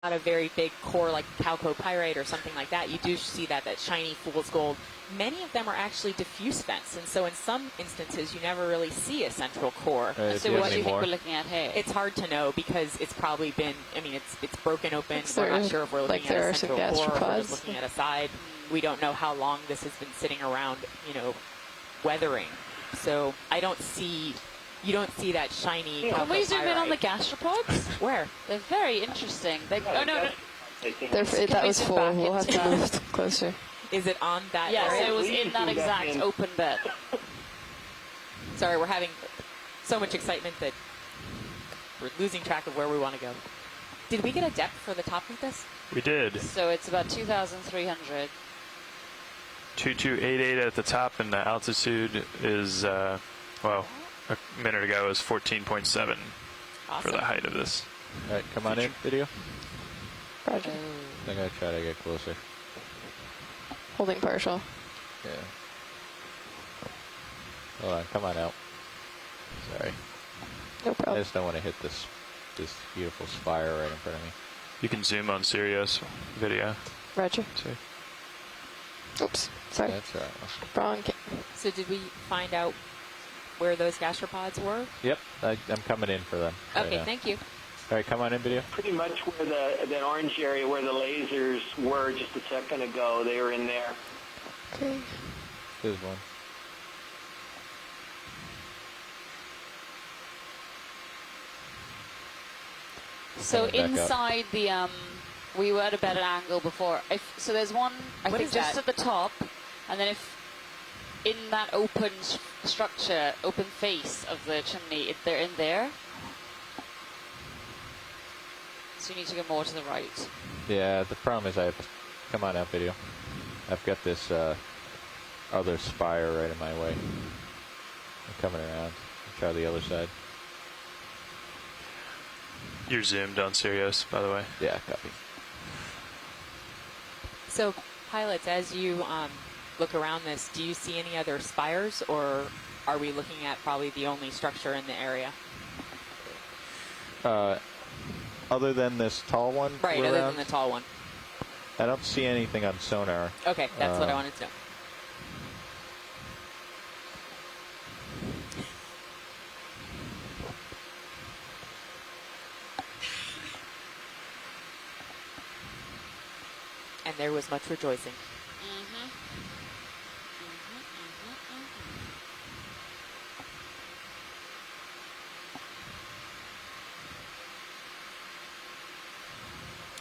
not a very big core like chalcopyrite or something like that, you do see that shiny fool's gold. Many of them are actually diffuse vents, and so in some instances you never really see a central core. So what do you think we're looking at here? It's hard to know because it's probably been, I mean, it's broken open. We're not sure if we're looking at a central core or if we're just looking at a side. We don't know how long this has been sitting around, you know, weathering. So I don't see, you don't see that shiny. Can we zoom in on the gastropods? Where? They're very interesting. Oh, no. That was full. We'll have to move closer. Is it on that yes, area? It was in that exact open bed. Sorry, we're having so much excitement that we're losing track of where we want to go. Did we get a depth for the top of this? We did. So it's about 2,300. 2288 at the top, and the altitude is, well, a minute ago was 14.7 for the height of this. All right, come on in, video. Roger. I think I try to get closer. Holding partial. Yeah. Hold on, come on out. Sorry. No I problem. just don't want to hit this beautiful spire right in front of me. You can zoom on Sirius video. Roger. See. Oops. Sorry. That's all right. Wrong. So did we find out where those gastropods were? Yep, I'm coming in for them. Okay, right thank you. All right, come on in, video. Pretty much where that orange area where the lasers were just a second ago, they were in there. Okay. There's one. So Coming back inside the, we were at a better angle before. So there's one, I think, just at the top, and then if in that open structure, open face of the chimney, if they're in there. So you need to go more to the right. Yeah, the problem is come on out, video. I've got this other spire right in my way. I'm coming around. I'll try the other side. You're zoomed on Sirius, by the way. Yeah, copy. So, pilots, as you look around this, do you see any other spires, or are we looking at probably the only structure in the area? Other than this tall one? Right, other than the tall one. I don't see anything on sonar. Okay, that's what I wanted to know. And there was much rejoicing.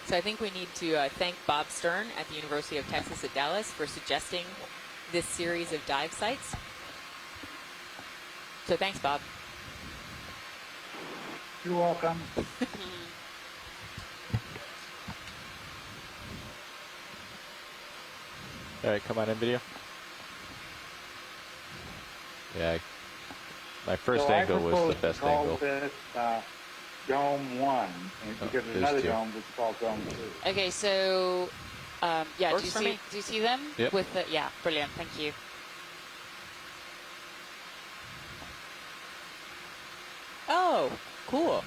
So I think we need to thank Bob Stern at the University of Texas at Dallas for suggesting this series of dive sites. So thanks, Bob. You're welcome. All right, come on in, video. Yeah, my first angle was the best angle. This, Dome 1, and because there's another dome that's called Dome 2. Okay, so yeah, Works do you see them? Yep. With the, yeah, brilliant, thank you. Oh, cool.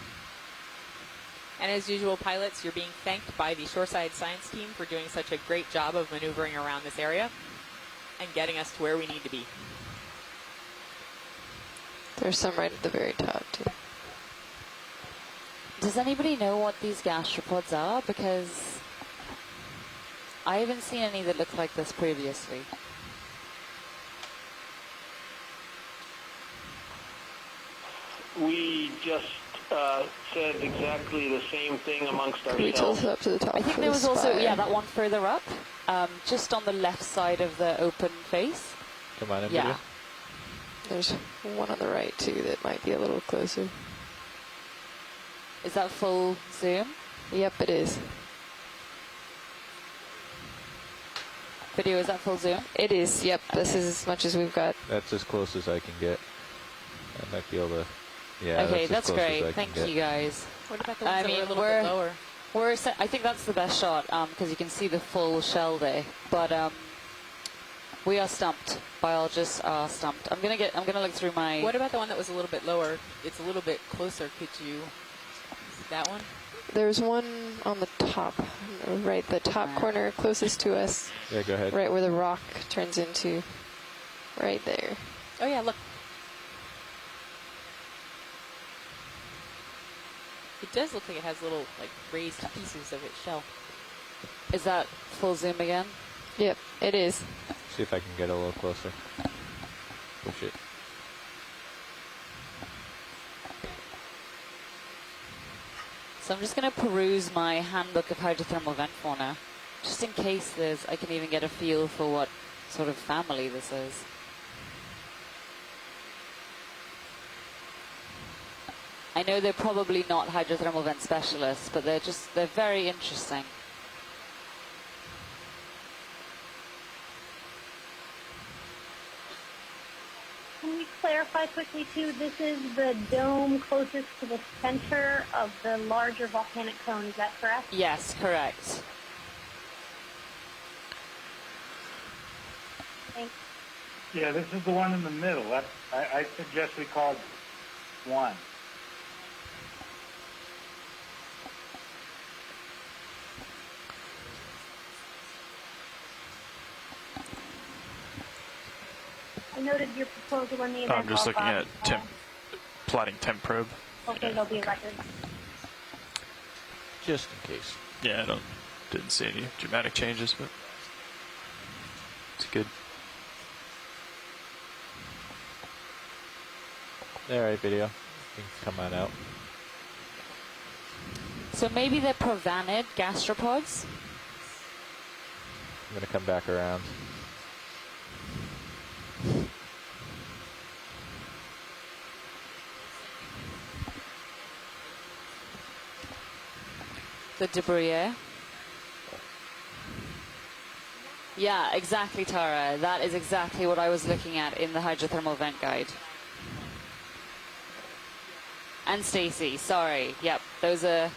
And as usual, pilots, you're being thanked by the Shoreside Science team for doing such a great job of maneuvering around this area and getting us to where we need to be. There's some right at the very top, too. Does anybody know what these gastropods are? Because I haven't seen any that look like this previously. We just said exactly the same thing amongst Can we tilt ourselves. it up to the top? I think for there the was also, spire? yeah, that one further up, just on the left side of the open face. Come on in, Yeah. video. There's one on the right, too, that might be a little closer. Is that full zoom? Yep, it is. Video, is that full zoom? It is, yep. This is as much as we've got. That's as close as I can get. I might be able to. Yeah. Okay, that's that's as close as great. I can Thank get. you guys. What about the ones I that were mean, a little bit lower? I think that's the best shot because you can see the full shell there. But we are stumped. Biologists are stumped. I'm gonna look through my. What about the one that was a little bit lower? It's a little bit closer. Could you? That one? There's one on the top, right, the top corner closest to us. Yeah, go ahead. Right where the rock turns into, right there. Oh yeah, look. It does look like it has little, like, raised pieces of its shell. Is that full zoom again? Yep, it is. See if I can get a little closer. Push it. So I'm just going to peruse my handbook of hydrothermal vent fauna, just in case I can even get a feel for what sort of family this is. I know they're probably not hydrothermal vent specialists, but they're very interesting. Can we clarify quickly, too? This is the dome closest to the center of the larger volcanic cone. Is that correct? Yes, correct. Thanks. Yeah, this is the one in the middle. I suggest we call it 1. I noted your proposal in the event. I'm just looking at plotting temp probe. Okay, there'll be a record. Just in case. Yeah, didn't see any dramatic changes, but it's good. Alright, video. You can come on out. So maybe they're provanid gastropods? I'm going to come back around. The debris, eh? Yeah, exactly, Tara. That is exactly what I was looking at in the hydrothermal vent guide. And Stacy, sorry. Yep, those are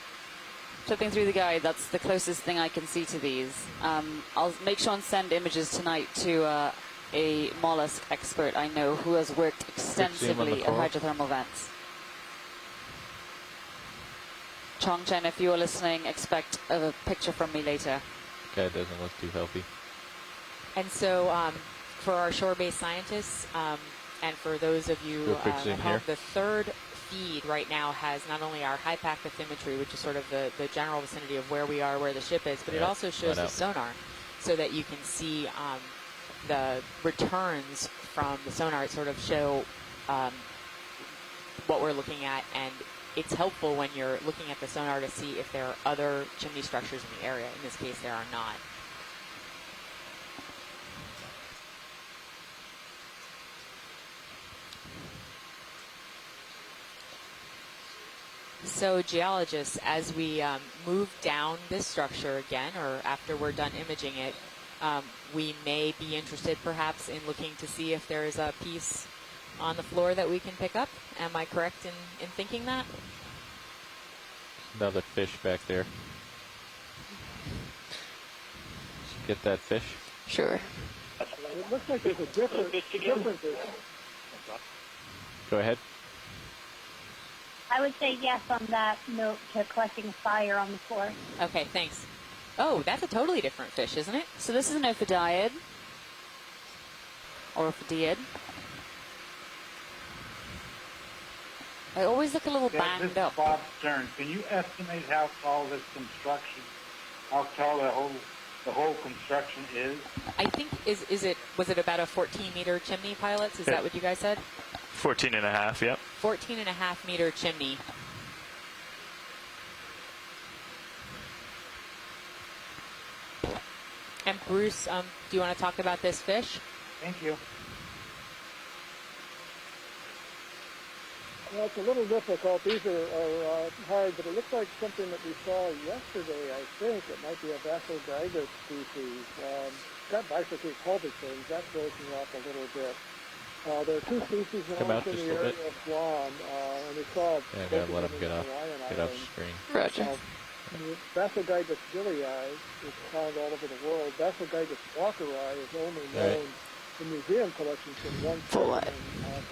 flipping through the guide. That's the closest thing I can see to these. I'll make sure and send images tonight to a mollusk expert I know who has worked extensively at hydrothermal vents. Chongchen, if you are listening, expect a picture from me later. Okay, it doesn't look too healthy. And so for our shore-based scientists, and for those of you at home, the third feed right now has not only our high-pack bathymetry, which is sort of the general vicinity of where we are, where the ship is, but it also shows the sonar so that you can see the returns from the sonar. It sort of show what we're looking at, and it's helpful when you're looking at the sonar to see if there are other chimney structures in the area. In this case, there are not. So geologists, as we move down this structure again, or after we're done imaging it, we may be interested perhaps in looking to see if there is a piece on the floor that we can pick up. Am I correct in thinking that? Another fish back there. Get that fish? Sure. It looks like there's a difference. Go ahead. I would say yes on that note to collecting fire on the floor. Okay, thanks. Oh, that's a totally different fish, isn't it? So this is an ophidiid, or ophidiid. I always look a little banged up. This is Bob Stern. Can you estimate how tall this construction, how tall the whole construction is? I think, was it about a 14-meter chimney, pilots? Is that what you guys said? 14 and a half, yep. 14.5-meter chimney. And Bruce, do you want to talk about this fish? Thank you. Well, it's a little difficult. These are hard, but it looks like something that we saw yesterday, I think. It might be a Vasogaigus species. It's got bifurcated pelvic fins. That's breaking up a little bit. There are two species now in the area of Guam, and we saw... Yeah, I gotta let them get off screen. Roger. Vasogaigus gillii is found all over the world. Vasogaigus walkeri is only known the museum collections from one person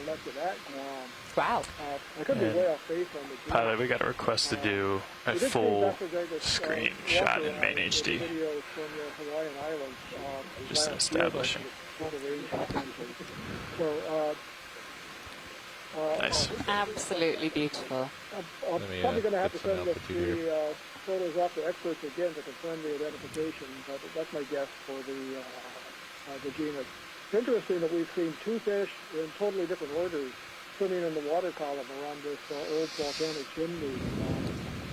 collected at Guam. Wow. I could be way off base on the Pilot, we got a request to do a full screen shot in main HD. Just establishing. So, Nice. Absolutely beautiful. I'm probably going to have to send the photos off to experts again to confirm the identification, but that's my guess for the genus. It's interesting that we've seen two fish in totally different orders swimming in the water column around this old volcanic chimney.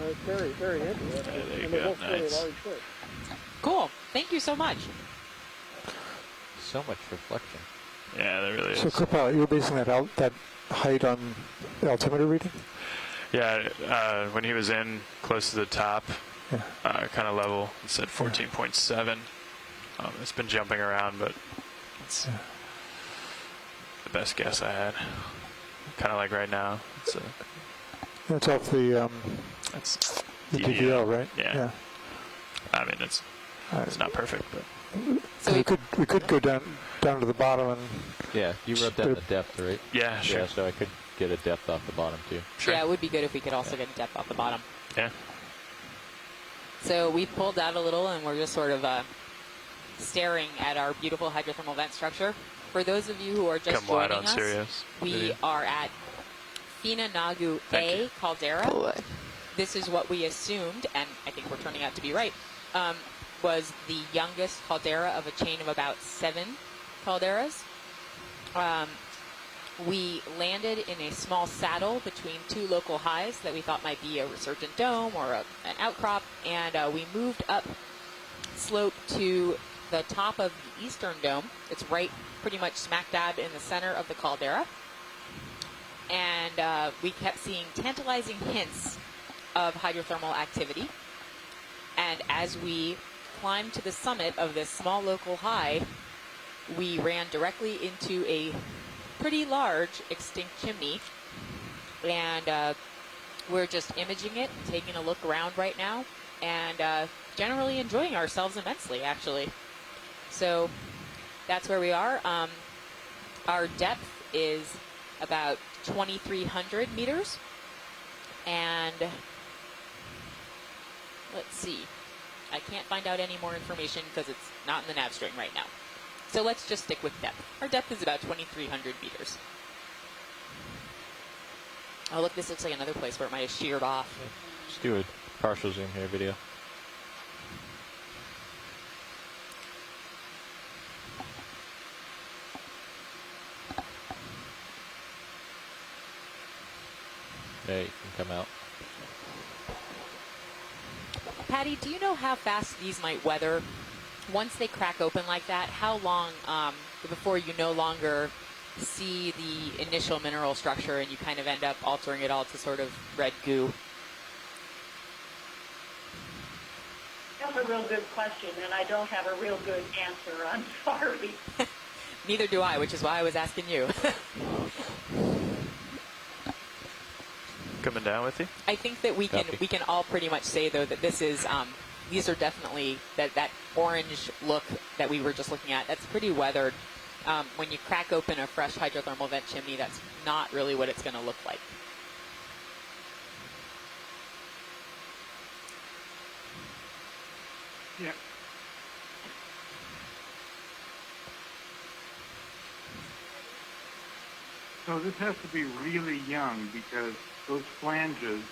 It's very, very interesting. And they're both very large fish. Cool. Thank you so much. So much reflection. Yeah, there really is. So, co-pilot, you were basing that height on the altimeter reading? Yeah, when he was in close to the top, kind of level, it said 14.7. It's been jumping around, but it's the best guess I had. Kind of like right now. It's off the DVL, right? Yeah. I mean, it's not perfect, but So we could go down to the bottom and. Yeah, you wrote down the depth, right? Yeah, sure. Yeah, so I could get a depth off the bottom too. Sure. Yeah, it would be good if we could also get a depth off the bottom. Yeah. So we've pulled out a little, and we're just sort of staring at our beautiful hydrothermal vent structure. For those of you who are just joining us, we are at Finanagu A caldera. This is what we assumed, and I think we're turning out to be right, was the youngest caldera of a chain of about 7 calderas. We landed in a small saddle between 2 local highs that we thought might be a resurgent dome or an outcrop, and we moved up slope to the top of the eastern dome. It's right pretty much smack dab in the center of the caldera. And we kept seeing tantalizing hints of hydrothermal activity. And as we climbed to the summit of this small local high, we ran directly into a pretty large extinct chimney. And we're just imaging it, taking a look around right now, and generally enjoying ourselves immensely, actually. So that's where we are. Our depth is about 2,300 meters. And let's see. I can't find out any more information because it's not in the nav string right now. So let's just stick with depth. Our depth is about 2,300 meters. Oh, look, this looks like another place where it might have sheared off. Just do a partial zoom here video. Okay, you can come out. Patty, do you know how fast these might weather? Once they crack open like that, how long before you no longer see the initial mineral structure and you kind of end up altering it all to sort of red goo? That's a real good question, and I don't have a real good answer. I'm sorry. Neither do I, which is why I was asking you. Coming down with you? I think that we can all pretty much say, though, that this is these are definitely that orange look that we were just looking at. That's pretty weathered. When you crack open a fresh hydrothermal vent chimney, that's not really what it's going to look like. Yeah. So this has to be really young because those flanges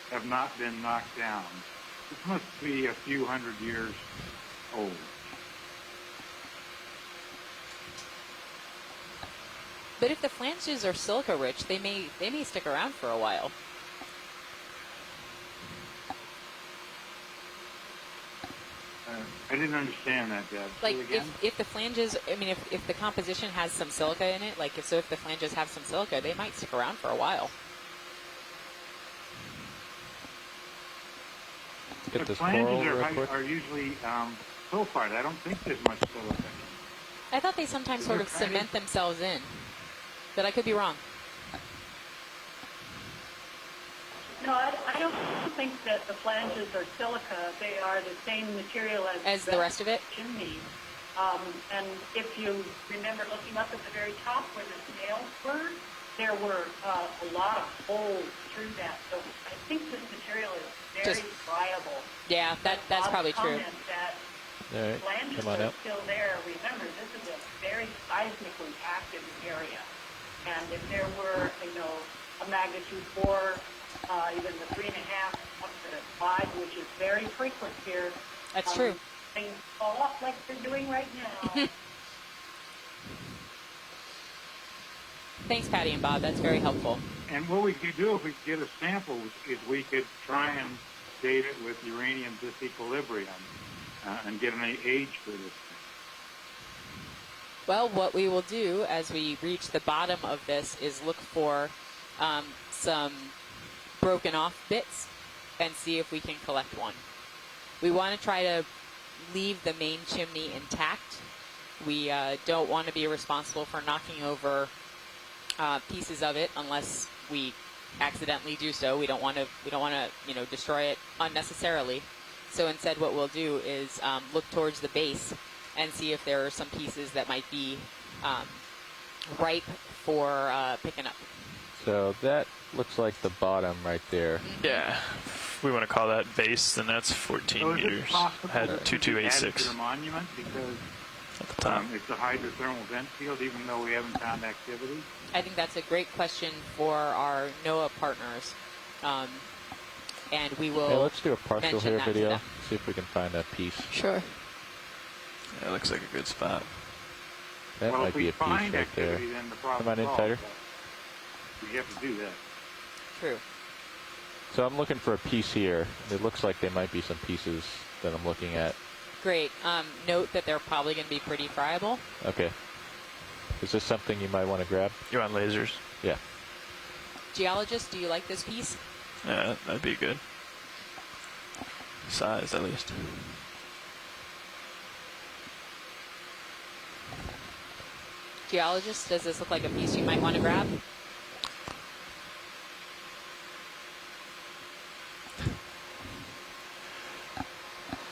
have not been knocked down. This must be a few hundred years old. But if the flanges are silica rich, they may stick around for a while. I didn't understand that, Deb. Like if the flanges, I mean, if the composition has some silica in it, like if the flanges have some silica, they might stick around for a while. Get this flanges are usually sulfide. I don't think there's much silica. I thought they sometimes sort of cement themselves in, but I could be wrong. No, I don't think that the flanges are silica. They are the same material as the rest of it. Chimney. And if you remember looking up at the very top where the snails were, there were a lot of holes through that. So I think this material is very friable. Yeah, that's probably true. That flanges are still there. Remember, this is a very seismically active area. And if there were, a magnitude 4, even the 3.5 up to 5, which is very frequent here. That's true. Things fall off like they're doing right now. Thanks, Patty and Bob. That's very helpful. And what we could do if we could get a sample is we could try and date it with uranium disequilibrium and get an age for this thing. Well, what we will do as we reach the bottom of this is look for some broken off bits and see if we can collect one. We want to try to leave the main chimney intact. We don't want to be responsible for knocking over pieces of it unless we accidentally do so. We don't want to destroy it unnecessarily. So instead, what we'll do is look towards the base and see if there are some pieces that might be ripe for picking up. So that looks like the bottom right there. Yeah. If we want to call that base, then that's 14 meters. Had 2286 to the monument because at the top. It's a hydrothermal vent field, even though we haven't found activity. I think that's a great question for our NOAA partners. And we will. Hey, let's do a partial here video. To see if we can find that piece. Sure. Yeah, it looks like a good spot. That well, might be a piece right there. Then the Come on in tighter. We have to do that. True. So I'm looking for a piece here. It looks like there might be some pieces that I'm looking at. Great. Note that they're probably going to be pretty friable. Okay. Is this something you might want to grab? You want lasers? Yeah. Geologist, do you like this piece? Yeah, that'd be good. Size, at least. Geologist, does this look like a piece you might want to grab?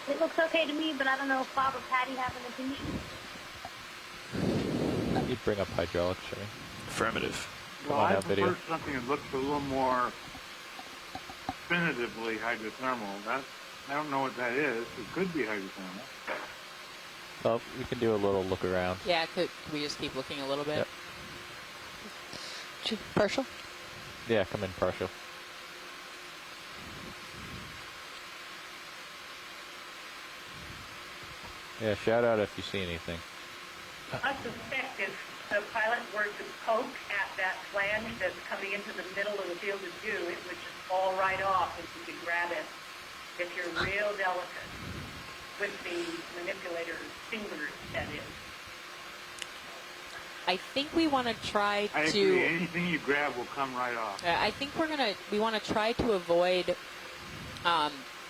It looks okay to me, but I don't know if Bob or Patty have an opinion. You'd bring up hydraulics for me. Affirmative. Well, I prefer something that looks a little more definitively hydrothermal. I don't know what that is. It could be hydrothermal. Well, we can do a little look around. Yeah, could we just keep looking a little bit? Yep. Partial? Yeah, come in partial. Yeah, shout out if you see anything. I suspect if the pilot were to poke at that flange that's coming into the middle of the field of view, it would just fall right off and you could grab it if you're real delicate with the manipulator's fingers, that is. I think we want to try I agree. Anything you grab will come right off. I think we want to try to avoid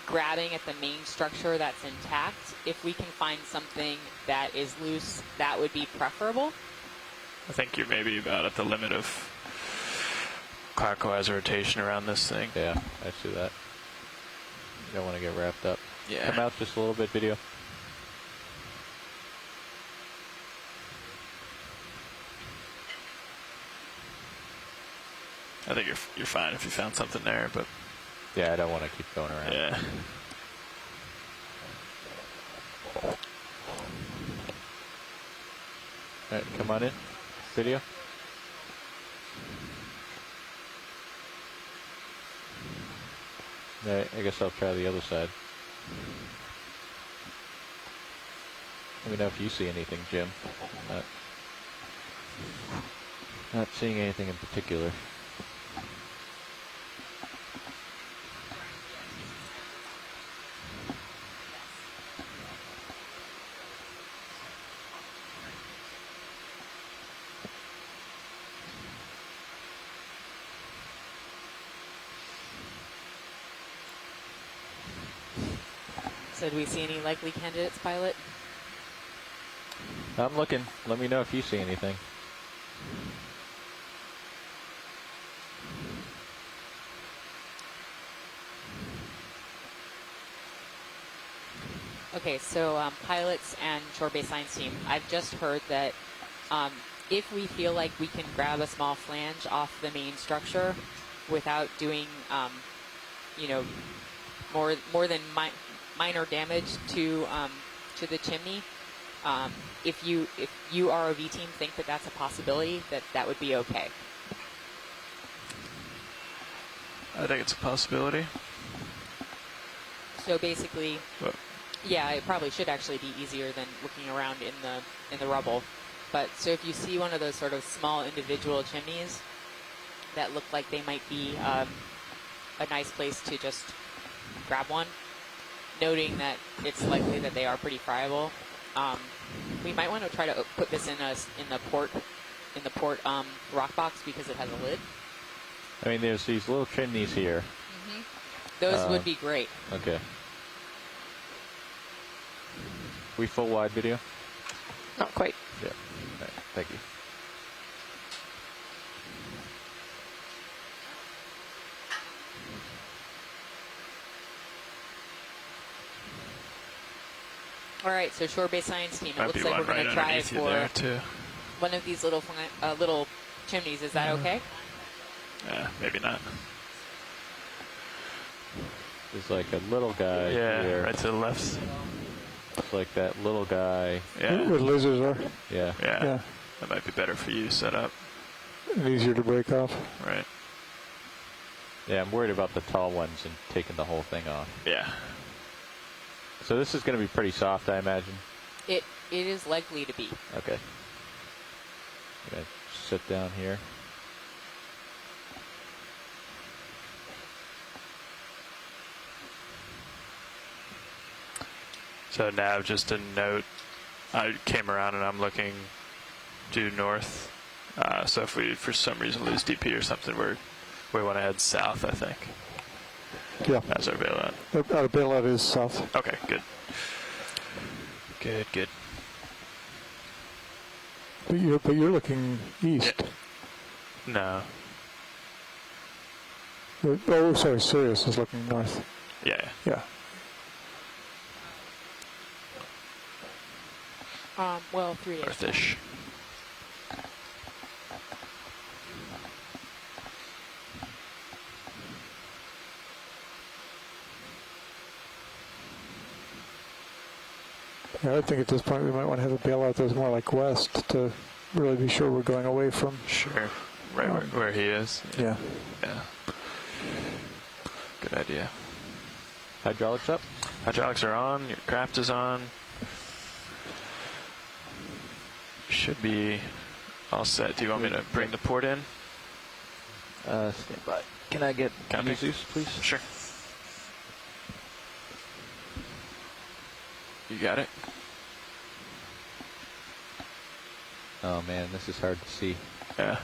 grabbing at the main structure that's intact. If we can find something that is loose, that would be preferable. I think you're maybe about at the limit of clockwise rotation around this thing. Yeah, I see that. You don't want to get wrapped up. Yeah. Come out just a little bit, video. I think you're fine if you found something there, but yeah, I don't want to keep going around. Yeah. All right, come on in, video. All right, I guess I'll try the other side. Let me know if you see anything, Jim. Not seeing anything in particular. So do we see any likely candidates, pilot? I'm looking. Let me know if you see anything. Okay, so pilots and shore-based science team, I've just heard that if we feel like we can grab a small flange off the main structure without doing, more than minor damage to the chimney, if you ROV team think that that's a possibility, that would be okay. I think it's a possibility. So basically, yeah, it probably should actually be easier than looking around in the rubble. But so if you see one of those sort of small individual chimneys that look like they might be a nice place to just grab one, noting that it's likely that they are pretty friable, we might want to try to put this in the port rock box because it has a lid. I mean, there's these little chimneys here. Mm-hmm. Those would be great. Okay. We full wide video? Not quite. Yeah. Right. Thank you. All right, so shore-based science team. It Might looks be like we're one going right to try underneath you for there, too. one of these little chimneys. Is that okay? Maybe not. There's like a little guy here. Right to the left. It's like that little guy. Where lizards are. Yeah. Yeah. That might be better for you set up. And easier to break off. Right. Yeah, I'm worried about the tall ones and taking the whole thing off. Yeah. So this is going to be pretty soft, I imagine? It is likely to be. Okay. I'm going to sit down here. So now just a note, I came around and I'm looking due north. So if we, for some reason, lose DP or something, we want to head south, I think. Yeah. That's our bailout. Our bailout is south. Okay, good. Good. But you're looking east. Yeah. No. Oh, sorry, Sirius is looking north. Yeah. Yeah. Well, 3 days. Northish. Yeah, I think at this point we might want to have a bailout that's more like west to really be sure we're going away from. Sure. Right where he is. Yeah. Yeah. Good idea. Hydraulics up? Hydraulics are on. Your craft is on. Should be all set. Do you want me to bring the port in? Stand by. Can I get Jesus, please? Sure. You got it? Oh man, this is hard to see. Yeah.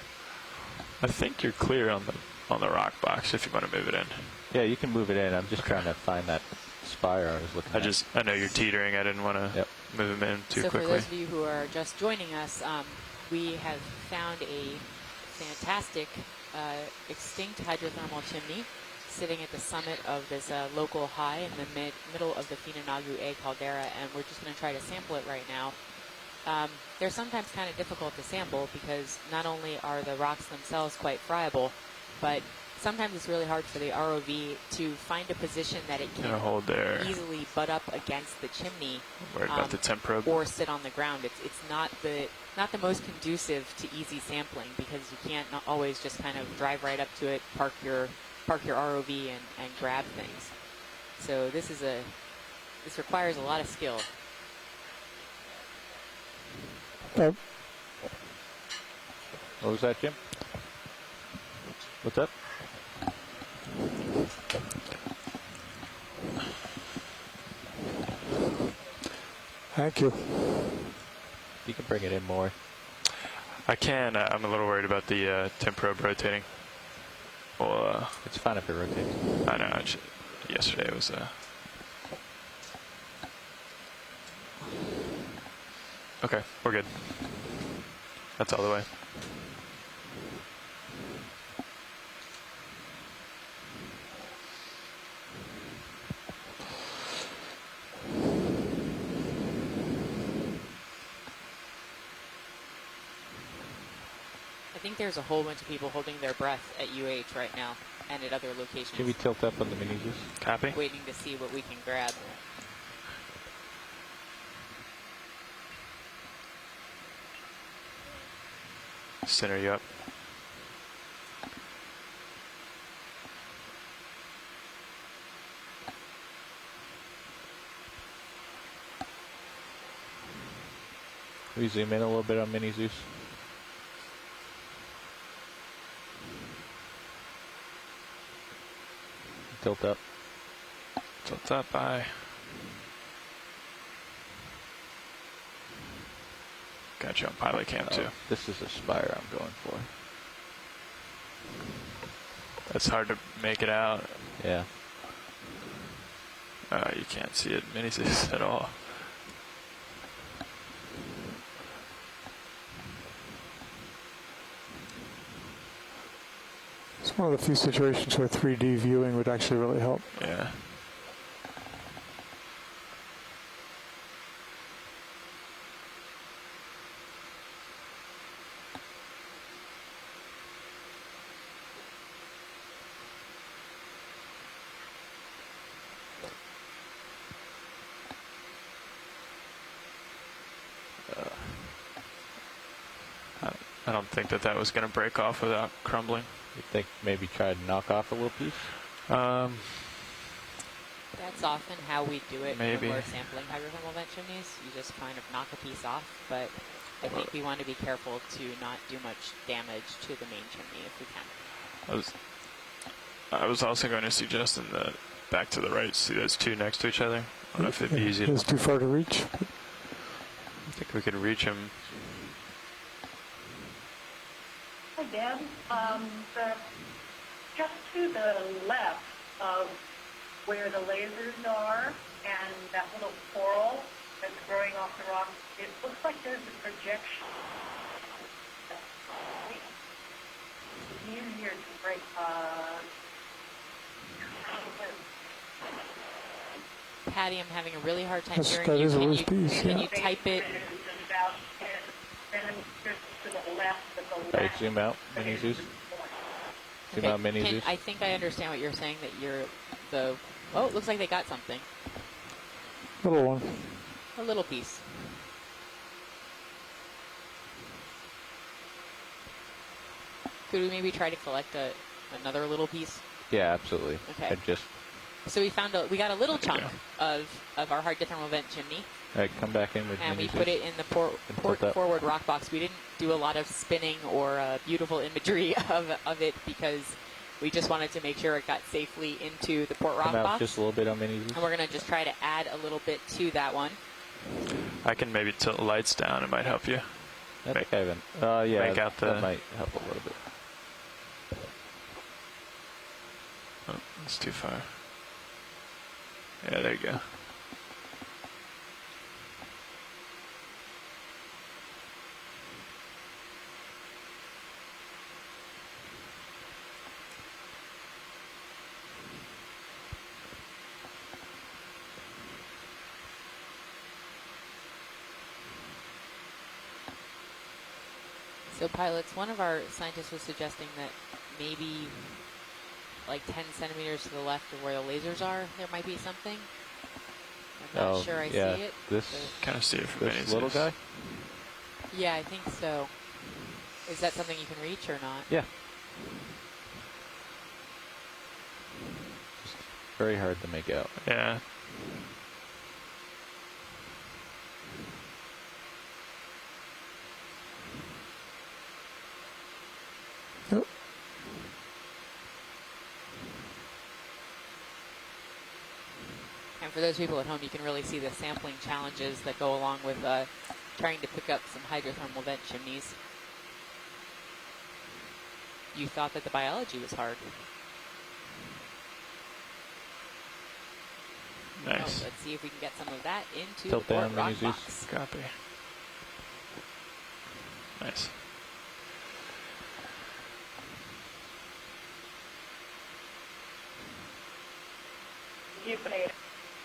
I think you're clear on the rock box if you want to move it in. Yeah, you can move it in. I'm just trying to find that spire I was looking at. I know you're teetering. I didn't want to move him in too quickly. So for those of you who are just joining us, we have found a fantastic extinct hydrothermal chimney sitting at the summit of this local high in the middle of the Finanagu A caldera, and we're just going to try to sample it right now. They're sometimes kind of difficult to sample because not only are the rocks themselves quite friable, but sometimes it's really hard for the ROV to find a position that it can hold there. easily butt up against the chimney. Worried about the temp probe? Or sit on the ground. It's not the most conducive to easy sampling because you can't always just kind of drive right up to it, park your ROV and grab things. So this requires a lot of skill. What was that, Jim? What's up? Thank you. You can bring it in more. I can. I'm a little worried about the temp probe rotating. Well, it's fine if it rotates. I know. Yesterday it was. Okay, we're good. That's all the way. I think there's a whole bunch of people holding their breath at UH right now and at other locations. Can we tilt up on the mini Zeus? Copy. Waiting to see what we can grab. Center you up. Can we zoom in a little bit on mini Zeus? Tilt up. Tilt up, bye. Got you on pilot cam too. This is a spire I'm going for. That's hard to make it out. Yeah. You can't see it mini Zeus at all. It's one of the few situations where 3D viewing would actually really help. Yeah. I don't think that was going to break off without crumbling. You think maybe try to knock off a little piece? That's often how we do it Maybe. when we're sampling hydrothermal vent chimneys. You just kind of knock a piece off, but I think we want to be careful to not do much damage to the main chimney if we can. I was also going to suggest in the back to the right, see those two next to each other. I don't know if it'd be easy. It's too far to reach. I think we could reach them. Hi, Dan. Just to the left of where the lasers are and that little coral that's growing off the rock, it looks like there's a projection. It's easier to break. Patty, I'm having a really hard time That hearing is a you. loose piece, Can yeah. you type it? Then just to the left of the All right, zoom out, mini Zeus. Zoom out, mini Zeus. I think I understand what you're saying, that you're the... Oh, it looks like they got something. Little one. A little piece. Could we maybe try to collect another little piece? Yeah, absolutely. Okay. I just. So we got a little chunk of our hydrothermal vent chimney. All right, come back in with and mini we Zeus. put it in the port forward rock box. We didn't do a lot of spinning or beautiful imagery of it because we just wanted to make sure it got safely into the port rock Come out box. just a little bit on mini Zeus. And we're going to just try to add a little bit to that one. I can maybe tilt the lights down. It might help you. I think I haven't. Yeah, make out that might help a little bit. Oh, that's too far. Yeah, there you go. So pilots, one of our scientists was suggesting that maybe like 10 centimeters to the left of where the lasers are, there might be something. I'm not sure I see it. This kind of see it from this little guy? Yeah, I think so. Is that something you can reach or not? Yeah. Just very hard to make out. Yeah. Yep. And for those people at home, you can really see the sampling challenges that go along with trying to pick up some hydrothermal vent chimneys. You thought that the biology was hard. Nice. Oh, let's see if we can get some of that into Tilt the port down, rock mini Zeus. box. Copy. Nice.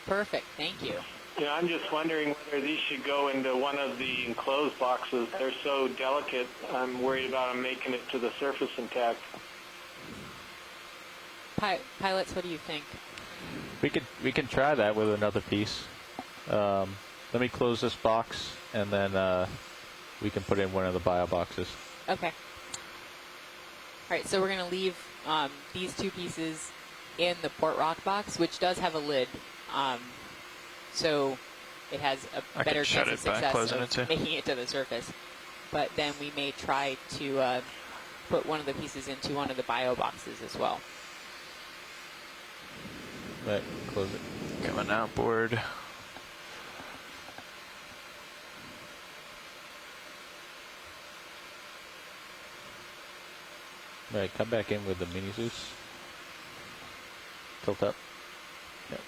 Perfect, thank you. Yeah, I'm just wondering whether these should go into one of the enclosed boxes. They're so delicate, I'm worried about them making it to the surface intact. Pilots, what do you think? We can try that with another piece. Let me close this box, and then we can put it in one of the bio boxes. Okay. All right, so we're going to leave these two pieces in the port rock box, which does have a lid. So it has a better chance of success of making it to the surface. But then we may try to put one of the pieces into one of the bio boxes as well. Right, close it. Coming outboard. Right, come back in with the mini Zeus. Tilt up. Yep.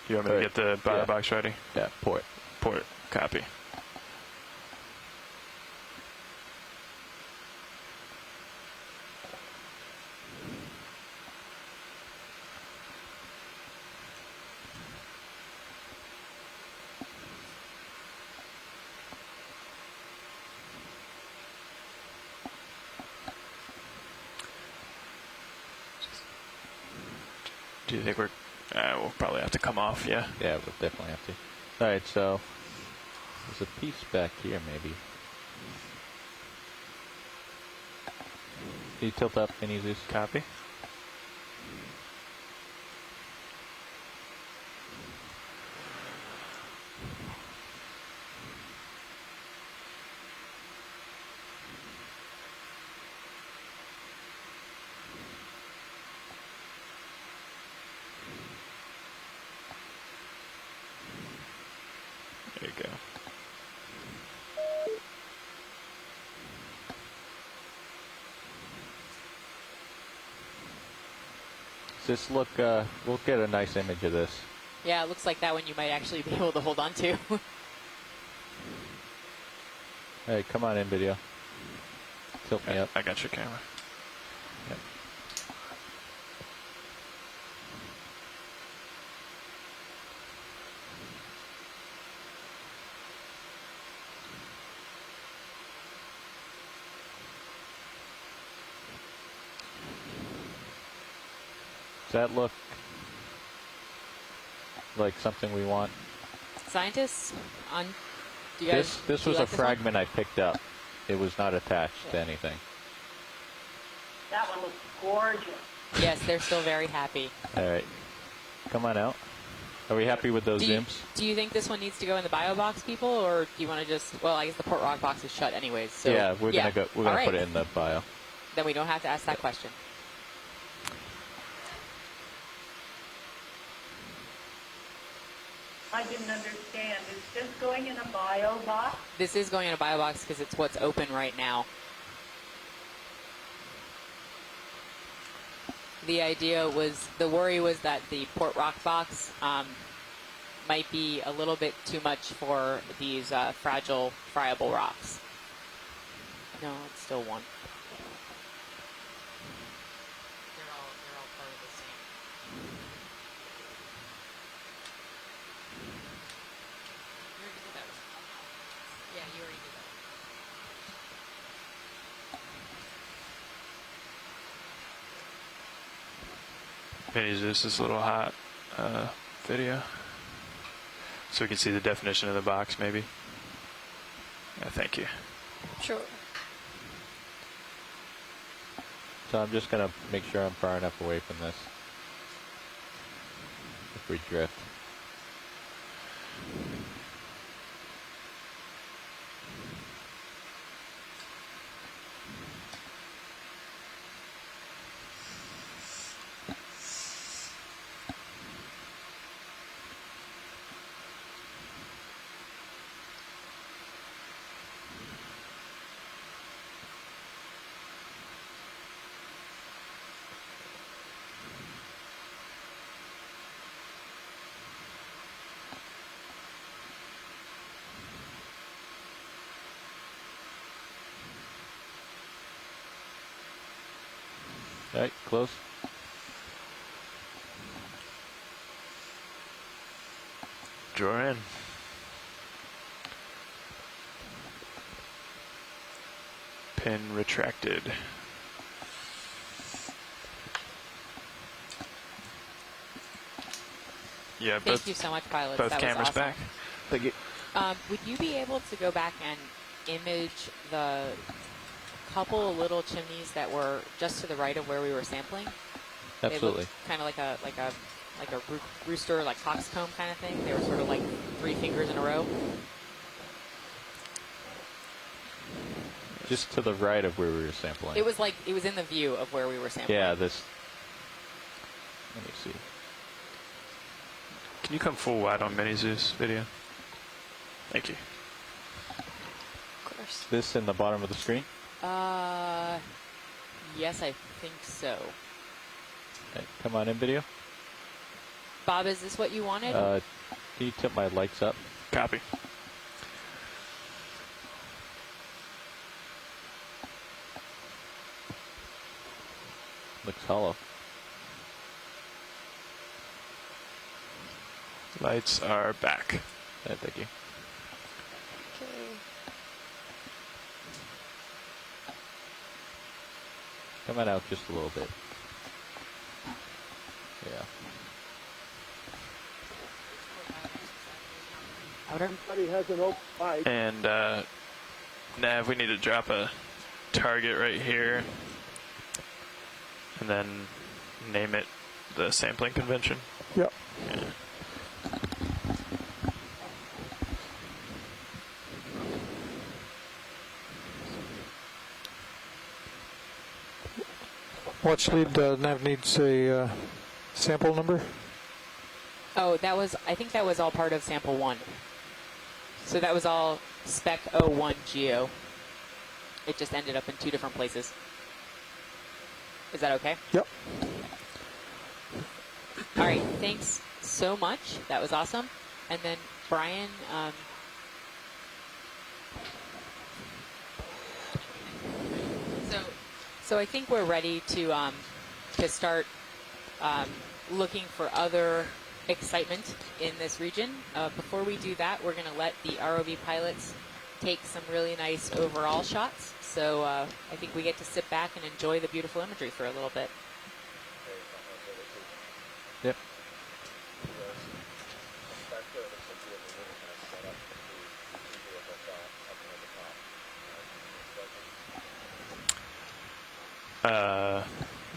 You want me to get the bio box ready? Yeah, port. Port, copy. Do you think we'll probably have to come off, yeah? Yeah, we'll definitely have to. Alright, so there's a piece back here, maybe. Can you tilt up and use this? Copy. There you go. Just look, we'll get a nice image of this. Yeah, it looks like that one you might actually be able to hold on to. Hey, come on in, video. Tilt me up. I got your camera. Yep. Does that look like something we want? Scientists, do you guys, this was a fragment I picked up. It was not attached to anything. That one looks gorgeous. Yes, they're still very happy. All right, come on out. Are we happy with those imps? Do you think this one needs to go in the bio box, people, or do you want to just? Well, I guess the port rock box is shut anyways. So yeah, we're gonna go. We're gonna put it in the bio. Then we don't have to ask that question. I didn't understand. Is this going in a bio box? This is going in a bio box because it's what's open right now. The idea was, the worry was that the port rock box might be a little bit too much for these fragile, friable rocks. No, it's still one. They're all part of the same. Yeah, you already did that. Maybe this is a little hot video. So we can see the definition of the box, maybe. Yeah, thank you. Sure. So I'm just gonna make sure I'm far enough away from this. If we drift. All right, close. Draw in. Pin retracted. Yeah, Thank you so much, pilots. Both that cameras was awesome. back. Thank you. Would you be able to go back and image the couple little chimneys that were just to the right of where we were sampling? Absolutely. Kind of like a rooster, like coxcomb kind of thing. They were sort of like 3 fingers in a row. Just to the right of where we were sampling. It was in the view of where we were sampling. Yeah, this. Let me see. Can you come full wide on Mini Zeus video? Thank you. Of course. This in the bottom of the screen? Yes, I think so. Okay, come on in video. Bob, is this what you wanted? Can you tip my lights up? Copy. Looks hollow. Lights are back. Yeah, thank you. Okay. Come on out just a little bit. Yeah. Everybody has an open mic. And Nav, we need to drop a target right here. And then name it the sampling convention. Yep. Yeah. Watch lead nav needs a sample number. Oh, I think that was all part of sample 1. So that was all spec 01 geo. It just ended up in 2 different places. Is that okay? Yep. All right, thanks so much. That was awesome. And then Brian, so I think we're ready to start looking for other excitement in this region. Before we do that, we're going to let the ROV pilots take some really nice overall shots. So I think we get to sit back and enjoy the beautiful imagery for a little bit. Yep.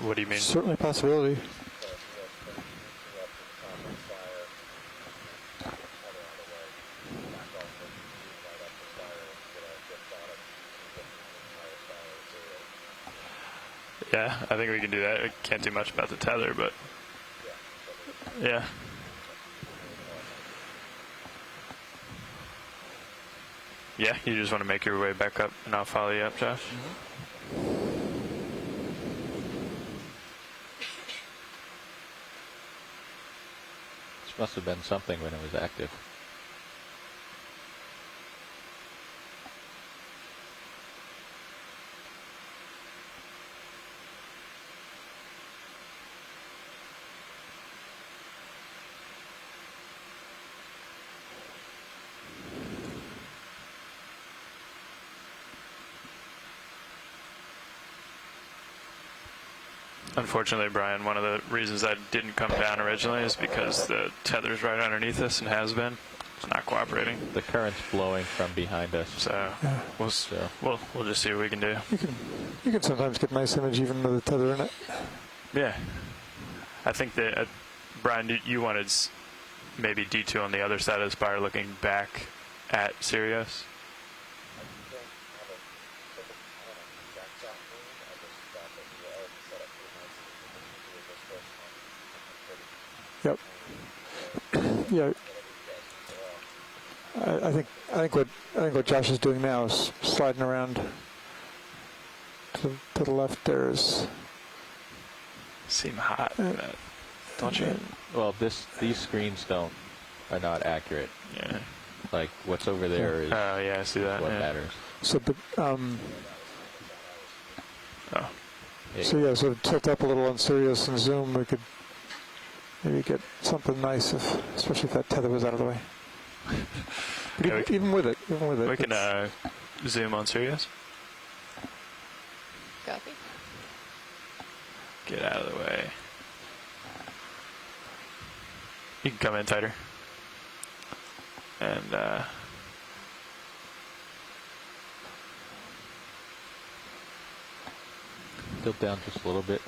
What do you mean? Certainly a possibility. Yeah, I think we can do that. We can't do much about the tether, but yeah. Yeah, you just want to make your way back up, and I'll follow you up, Josh. This must have been something when it was active. Unfortunately, Brian, one of the reasons I didn't come down originally is because the tether's right underneath us and has been. It's not cooperating. The current's blowing from behind us. So we'll just see what we can do. You can sometimes get nice image even with the tether in it. Yeah. I think that, Brian, you wanted maybe D2 on the other side of the spire looking back at Sirius. Yep. Yeah. I think what Josh is doing now is sliding around to the left. There is. Seem hot, don't you? Well, these screens are not accurate. Yeah. Like what's over there is. Oh yeah, I see that. What matters. So, but So yeah, so tilt up a little on Sirius and zoom. We could maybe get something nice, especially if that tether was out of the way. But even with it, we can zoom on Sirius. Copy. Get out of the way. You can come in tighter. And tilt down just a little bit.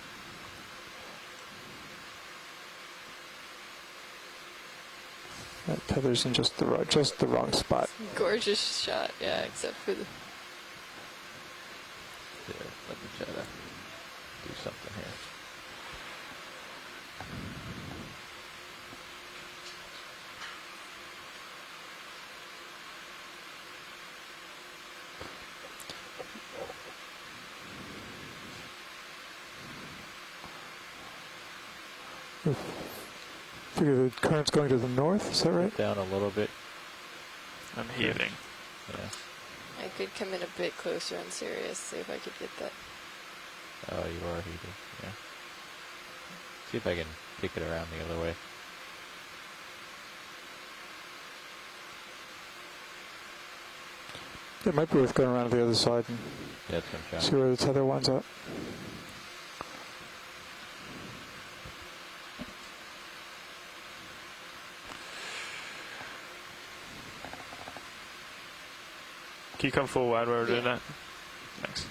That tether's in just the wrong spot. Gorgeous shot, yeah, except for the... There, let me try to do something here. Figure the current's going to the north, is that right? Down a little bit. I'm heaving. Yeah. I could come in a bit closer on Sirius, see if I could get that. Oh, you are heating. Yeah. See if I can kick it around the other way. It might be worth going around to the other side and Yeah, that's what I'm see trying. where the tether winds up. Can you come full wide while we're doing that? Thanks.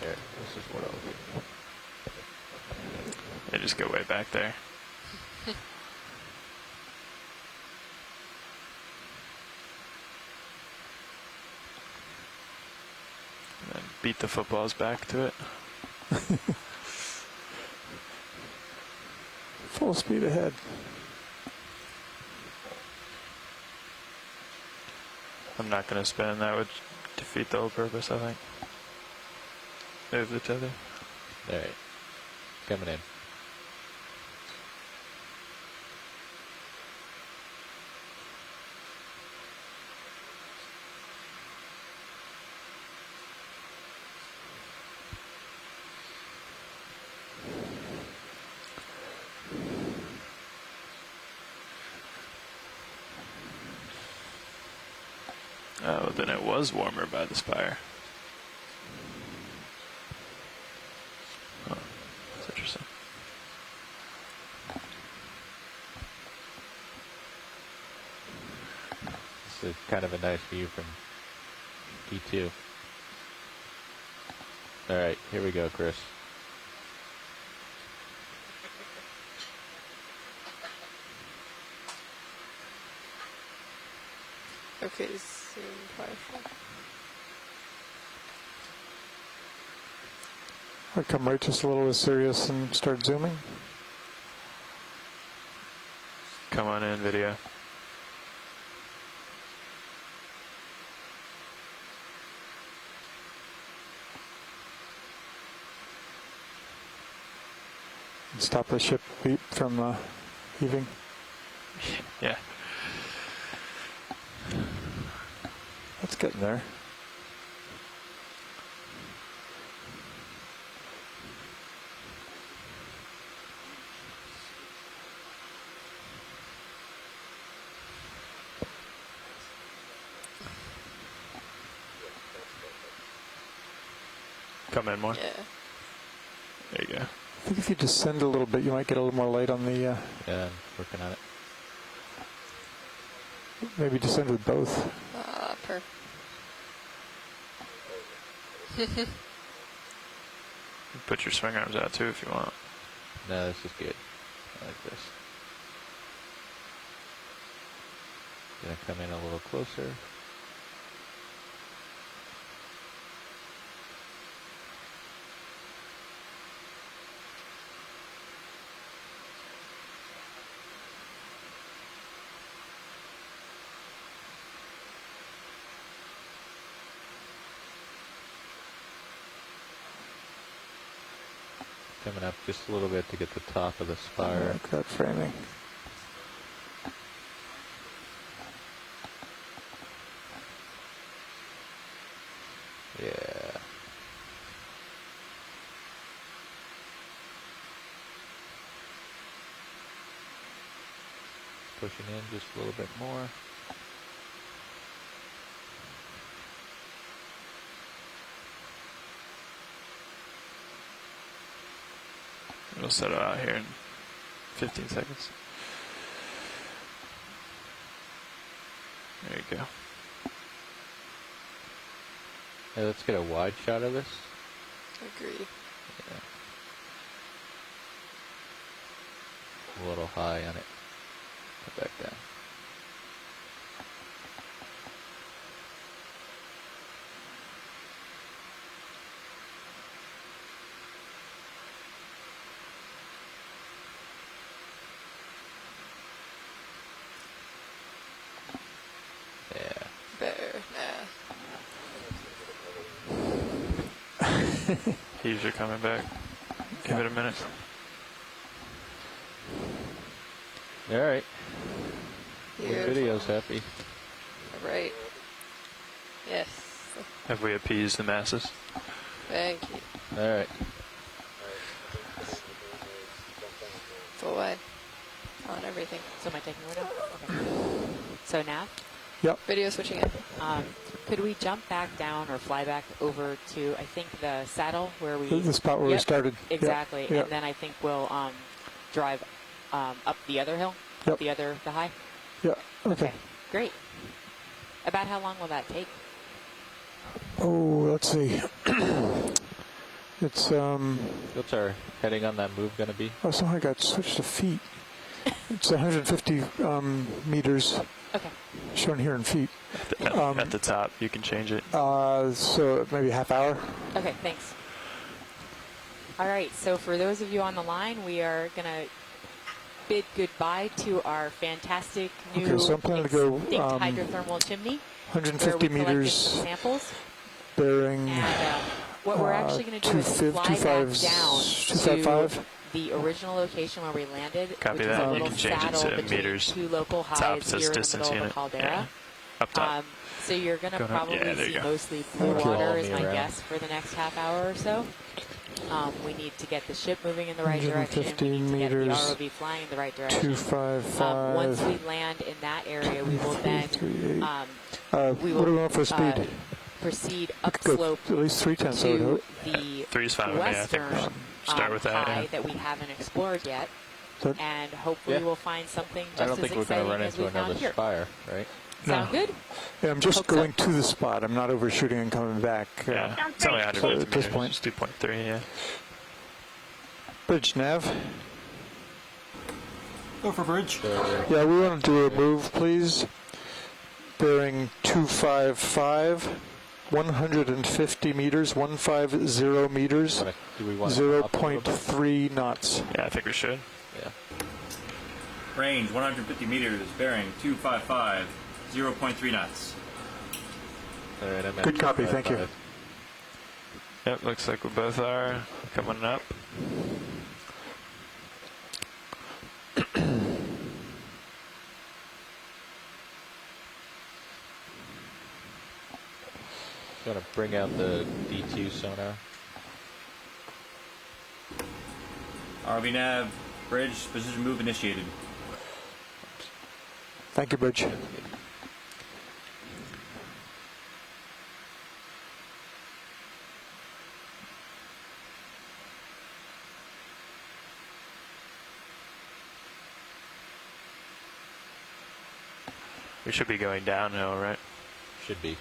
There, this is what I'll do. Yeah, just go way back there. And then beat the footballs back to it. Full speed ahead. I'm not going to spin. That would defeat the whole purpose, I think. Move the tether. Alright. Coming in. Oh, then it was warmer by the spire. Oh, that's interesting. This is kind of a nice view from E2. Alright, here we go, Chris. Okay, zoom partial. I'd come right just a little with Sirius and start zooming. Come on in, video. Stop the ship beep from heaving. Yeah. That's getting there. Come in more. Yeah. There you go. I think if you descend a little bit, you might get a little more light on the... Yeah, I'm working on it. Maybe descend with both. Perfect. Put your swing arms out too if you want. No, this is good. I like this. Gonna come in a little closer. Coming up just a little bit to get the top of the spire. I like that framing. Yeah. pushing in just a little bit more. We'll settle out here in 15 seconds. There you go. Hey, let's get a wide shot of this. Agree. Yeah. A little high on it. Put back down. Yeah. Better. Heaves are coming back. Give it a minute. All right. Beautiful. The video's happy. All right. Yes. Have we appeased the masses? Thank you. All right. Full wide. On everything. So am I taking over now? Okay. So Nav? Yep. Video switching in. Could we jump back down or fly back over to, I think, the saddle where we... The spot where we started. Exactly. Yep. And then I think we'll drive up the other hill, Yep. the high. Yeah. Okay. Great. About how long will that take? Oh, let's see. It's What's our heading on that move going to be? oh, somehow I got switched to feet. It's 150 meters. Okay. Shown here in feet. At the top, you can change it. So maybe a half hour. Okay, thanks. All right, so for those of you on the line, we are going to bid goodbye to our fantastic new Okay, so I'm planning to go hydrothermal chimney. 150 meters. Samples. Bearing. And what we're actually going to do is fly back down to the original location where we landed, Copy which that. is a You little can change it saddle to between meters. two local Top highs says here in the distance middle of unit. the caldera. Yeah. Up top. So you're going to Going up. Yeah, probably there you see go. mostly blue Thank you. water is Follow me my around. guess for the next half hour or so. We need to get the ship moving in the right direction. 150 We need to get the meters, ROV flying in the right direction. 255. Once we land in that area, we will then we what do we will want for speed? proceed We could go upslope at least 3/10, I would to hope. the 3 is fine with me. I think western start with that. high Yeah. that we haven't explored yet, That- and hopefully Yeah. we'll find something I just don't as think we're going exciting to run as into we another found here. spire, right? Sound good? Yeah, I'm just Hope so. going to the spot. I'm not overshooting and coming back. Yeah. Sounds It's only great. 150 So meters. at this point- It's 2.3, yeah. Bridge nav. Go for bridge. Yeah, we want to do a move, please. Bearing 255, 150 meters, 150 meters, Do we want to up a little bit? 0.3 knots. Yeah, I think we should. Yeah. Range 150 meters, bearing 255, 0.3 knots. All right, I'm at Good copy, thank you. 255. Yep, looks like we both are coming up. Going to bring out the D2 sonar. ROV nav, bridge, position move initiated. Thank you, Bridge. We should be going downhill, right? Should be.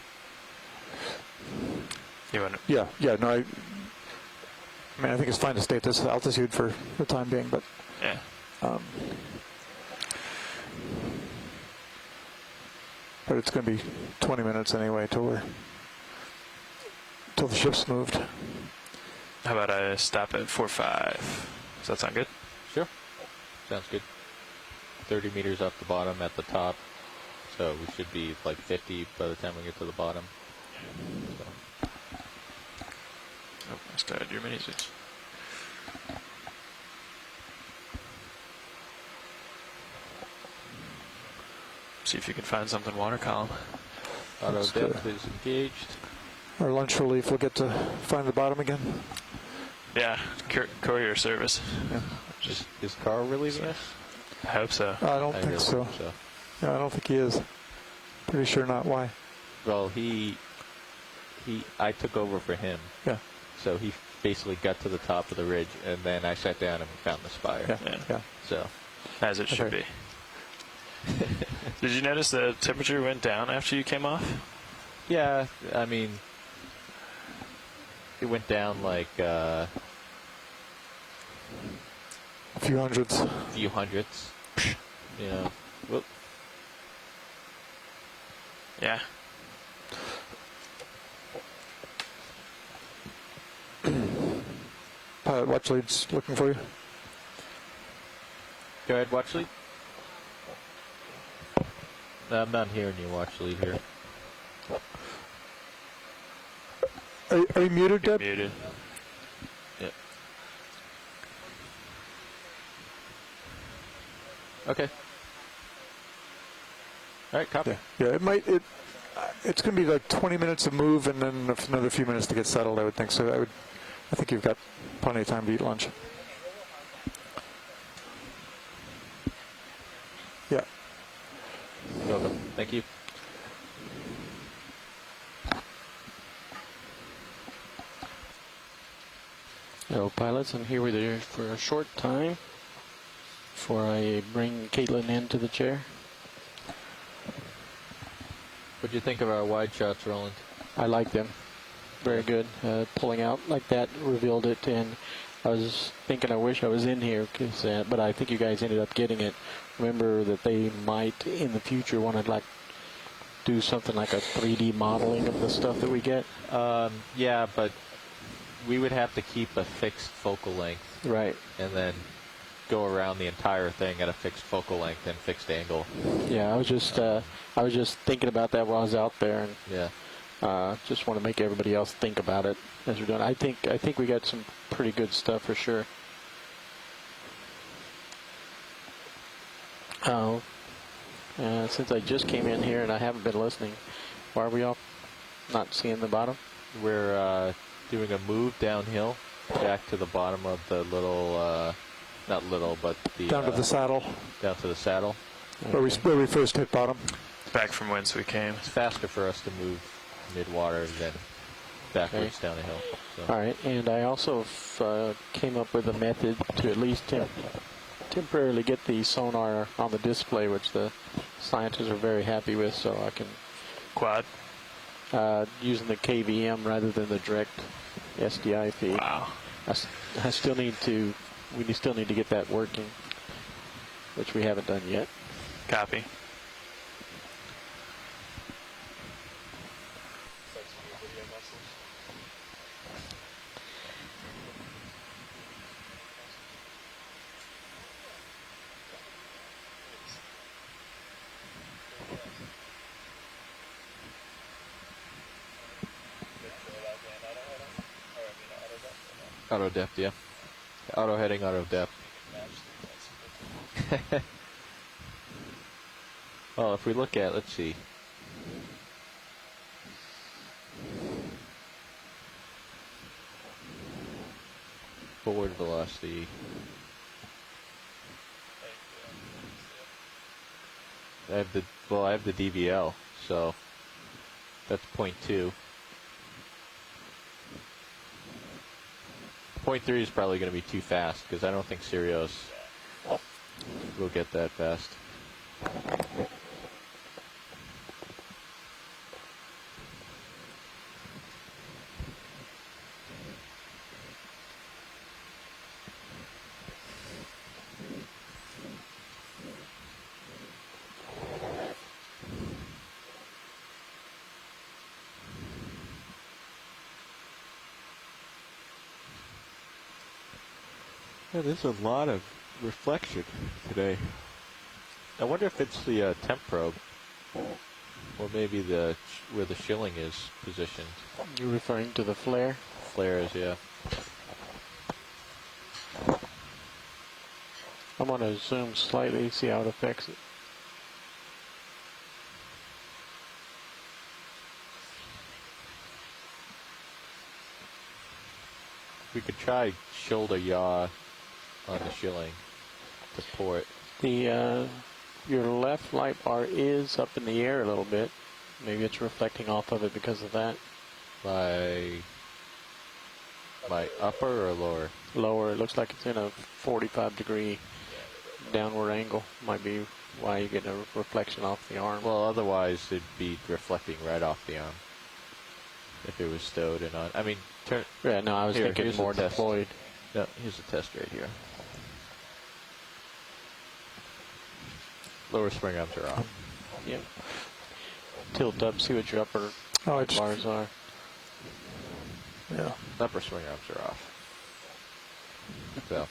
You want to, Yeah, no, I mean, I think it's fine to stay at this altitude for the time being, but yeah. but it's going to be 20 minutes anyway till the ship's moved. How about I stop at 4.5? Does that sound good? Sure. Sounds good. 30 meters off the bottom at the top. So we should be like 50 by the time we get to the bottom. So. Oh, I started your mini switch. See if you can find something water column. Auto That's depth good. is engaged. Our lunch relief will get to find the bottom again. Yeah, courier service. Yeah. Is Carl relieving us? I hope so. I don't think really so. hope so. No, I don't think he is. Pretty sure not. Why? Well, I took over for him. Yeah. So he basically got to the top of the ridge, and then I sat down and found the spire. Yeah. So, as it should be. Did you notice the temperature went down after you came off? yeah, I mean, it went down like A few hundreds. few hundredths. You know. Whoop. Yeah. Pilot watch lead's looking for you. Go ahead, watch lead. No, I'm not hearing you, watch lead here. Are you muted, Deb? Muted. Yep. Okay. All right, copy. Yeah, it's going to be like 20 minutes of move and then another few minutes to get settled, I would think. So I think you've got plenty of time to eat lunch. Yeah. Welcome. Thank you. Hello, pilots. I'm here with you for a short time before I bring Caitlin into the chair. What'd you think of our wide shots, Roland? I like them. Very good. Pulling out like that revealed it, and I was thinking I wish I was in here, but I think you guys ended up getting it. Remember that they might, in the future, want to do something like a 3D modeling of the stuff that we get? Yeah, but we would have to keep a fixed focal length. Right. And then go around the entire thing at a fixed focal length and fixed angle. Yeah, I was just thinking about that while I was out there, and yeah, just want to make everybody else think about it as we're doing. I think we got some pretty good stuff for sure. Oh, since I just came in here and I haven't been listening, why are we all not seeing the bottom? We're doing a move downhill back to the bottom of the little, not little, but the Down to the saddle. Down to the saddle. Where we first hit bottom. Back from whence we came. It's faster for us to move mid-water than backwards down a hill. So. All right, and I also came up with a method to at least temporarily get the sonar on the display, which the scientists are very happy with, so I can... Quad? Using the KVM rather than the direct SDI feed. Wow. I still need to... We still need to get that working, which we haven't done yet. Copy. Auto depth, yeah. Auto heading, auto depth. Well, if we look at, let's see. Forward velocity. I have the DVL, so that's 0.2. 0.3 is probably going to be too fast because I don't think Sirius will get that fast. Yeah, there's a lot of reflection today. I wonder if it's the temp probe, or maybe where the shilling is positioned. You're referring to the flare? Flares, yeah. I'm going to zoom slightly, see how it affects it. We could try shoulder yaw on the shilling to port. The your left light bar is up in the air a little bit. Maybe it's reflecting off of it because of that. My upper or lower? Lower. It looks like it's in a 45-degree downward angle. Might be why you get a reflection off the arm. Well, otherwise it'd be reflecting right off the arm if it was stowed and on. I mean, turn. Yeah, no, I was thinking more deployed. No, here's a test right here. Lower spring arms are off. Yep. Tilt up, see what your upper bars are. Yeah. Upper swing arms are off. So.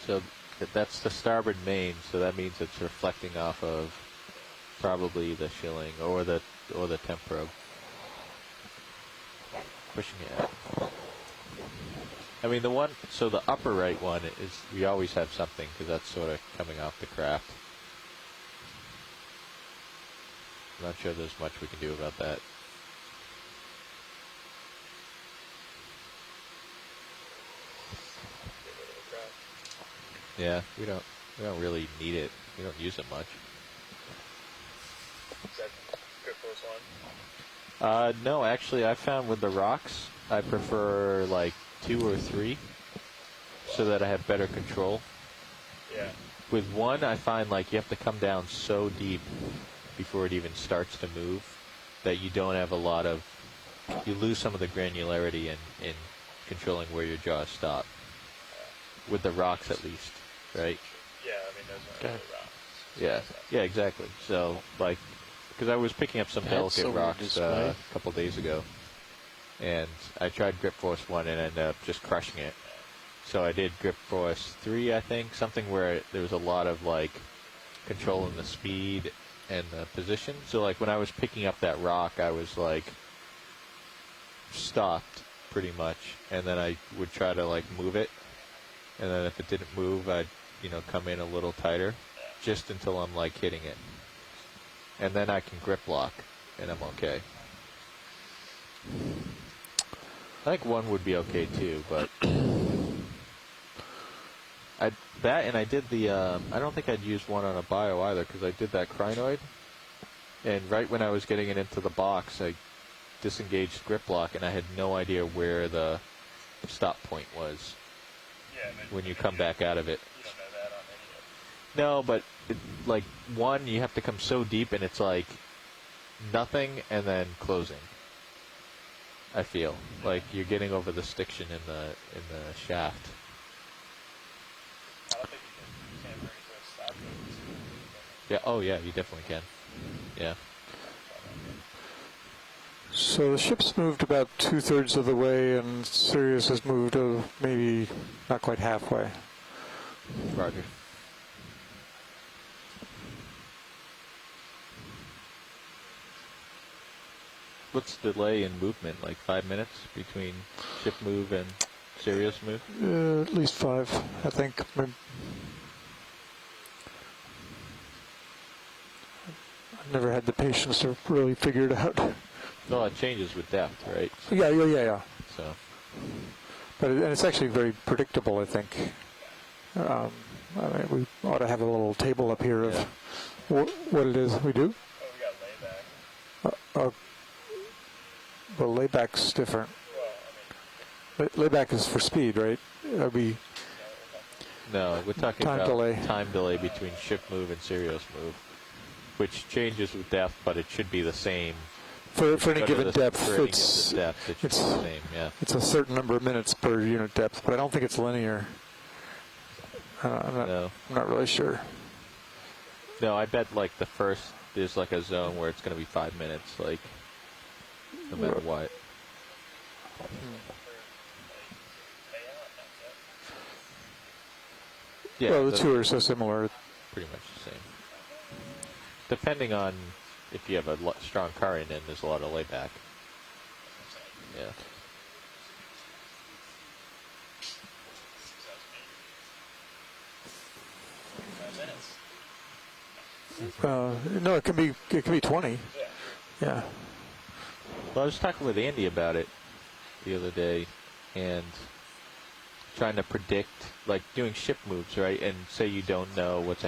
So that's the starboard main, so that means it's reflecting off of probably the shilling or the temp probe. Pushing it out. I mean, so the upper right one is, we always have something because that's sort of coming off the craft. I'm not sure there's much we can do about that. Yeah, we don't really need it. We don't use it much. Is that good for us one? No, actually, I found with the rocks, I prefer like 2 or 3, so that I have better control. Yeah. With one, I find like you have to come down so deep before it even starts to move that you don't have a lot of, you lose some of the granularity in controlling where your jaws stop. With the rocks, at least, right? Yeah, I mean, those are really rocks. Yeah, yeah, exactly. So, like, because I was picking up some delicate rocks a couple days ago, and I tried Grip Force 1 and ended up just crushing it. So I did Grip Force 3, I think, something where there was a lot of, like, controlling the speed and the position. So, like, when I was picking up that rock, I was, like, stopped, pretty much, and then I would try to, like, move it. And then if it didn't move, I'd, come in a little tighter, just until I'm, like, hitting it. And then I can grip lock, and I'm okay. I think 1 would be okay, too, but... I did the, I don't think I'd use 1 on a bio either, because I did that crinoid, and right when I was getting it into the box, I disengaged grip lock, and I had no idea where the stop point was. Yeah, when you come back out of it. You don't know that on any of it. No, but like 1, you have to come so deep, and it's like nothing, and then closing. I feel like you're getting over the stiction in the shaft. I don't think you can bring it to a stop. Yeah. Oh, yeah. You definitely can. Yeah. So the ship's moved about 2/3 of the way, and Sirius has moved maybe not quite halfway. Roger. What's the delay in movement? Like 5 minutes between ship move and Sirius move? At least 5, I think. I've never had the patience to really figure it out. No, it changes with depth, right? Yeah. So, but it's actually very predictable, I think. I mean, we ought to have a little table up here of what it is we do. Oh, we got layback. Well, layback's different. Well, Layback is for speed, right? no, we're talking time about delay. Time delay between ship move and Sirius move, which changes with depth, but it should be the same. For any given depth, it should be the same, yeah. It's a certain number of minutes per unit depth, but I don't think it's linear. I'm not really sure. No, I bet like there's like a zone where it's going to be 5 minutes, like no matter what. Yeah, well, the 2 are so similar. Pretty much the same. Depending on if you have a strong current and there's a lot of layback. Yeah. No, it can be 20. Yeah. Well, I was talking with Andy about it the other day, and trying to predict, like doing ship moves, right? And say you don't know what's